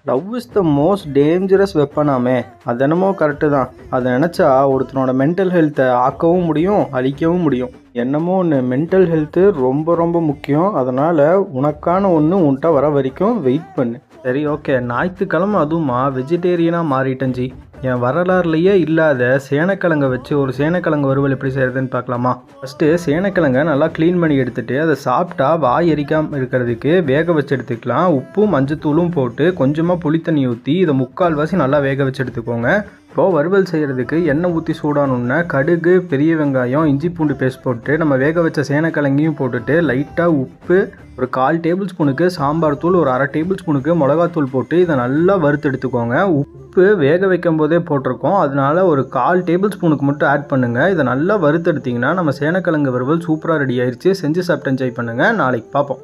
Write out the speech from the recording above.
Love is the most dangerous வெப்பனாமே. அது என்னமோ கரெக்டு தான். அதை நினச்சா ஒருத்தனோட மென்டல் ஹெல்த்தை ஆக்கவும் முடியும், அழிக்கவும் முடியும். என்னமோ ஒன்று, மென்டல் ஹெல்த்து ரொம்ப ரொம்ப முக்கியம். அதனால் உனக்கான ஒன்று உன்கிட்ட வர வரைக்கும் வெயிட் பண்ணு. சரி, ஓகே. ஞாயிற்றுக்கிழமை அதுவுமா வெஜிடேரியனாக மாறிட்டேன் ஜி. என் வரலாறுலையே இல்லாத சேனக்கிழங்கை வச்சு ஒரு சேனக்கிழங்கு வறுவல் எப்படி செய்கிறதுன்னு பார்க்கலாமா? ஃபஸ்ட்டு சேனக்கிழங்கை நல்லா க்ளீன் பண்ணி எடுத்துகிட்டு அதை சாப்பிட்டா வாய் எரிக்காமல் இருக்கிறதுக்கு வேக வச்சு எடுத்துக்கலாம். உப்பும் மஞ்சத்தூளும் போட்டு கொஞ்சமாக புளித்தண்ணி ஊற்றி இதை 3/4 நல்லா வேக வச்சு எடுத்துக்கோங்க. இப்போது வறுவல் செய்கிறதுக்கு எண்ணெய் ஊற்றி சூடானோன்னா கடுகு, பெரிய வெங்காயம், இஞ்சி பூண்டு பேஸ்ட் போட்டு நம்ம வேக வச்ச சேனக்கிழங்கையும் போட்டுட்டு லைட்டாக உப்பு, ஒரு 1/4 டேபிள் ஸ்பூனுக்கு சாம்பார் தூள், ஒரு 1/2 டேபிள் ஸ்பூனுக்கு மிளகாத்தூள் போட்டு இதை நல்லா வறுத்து எடுத்துக்கோங்க. உப்பு வேக வைக்கும் போதே போட்டிருக்கோம், அதனால ஒரு 1/4 டேபிள் ஸ்பூனுக்கு மட்டும் ஆட் பண்ணுங்கள். இதை நல்லா வறுத்து எடுத்திங்கன்னா நம்ம சேனக்கிழங்கு வறுவல் சூப்பராக ரெடி ஆயிடுச்சு. செஞ்சு சாப்பிட்டு என்ஜாய் பண்ணுங்கள். நாளைக்கு பார்ப்போம்.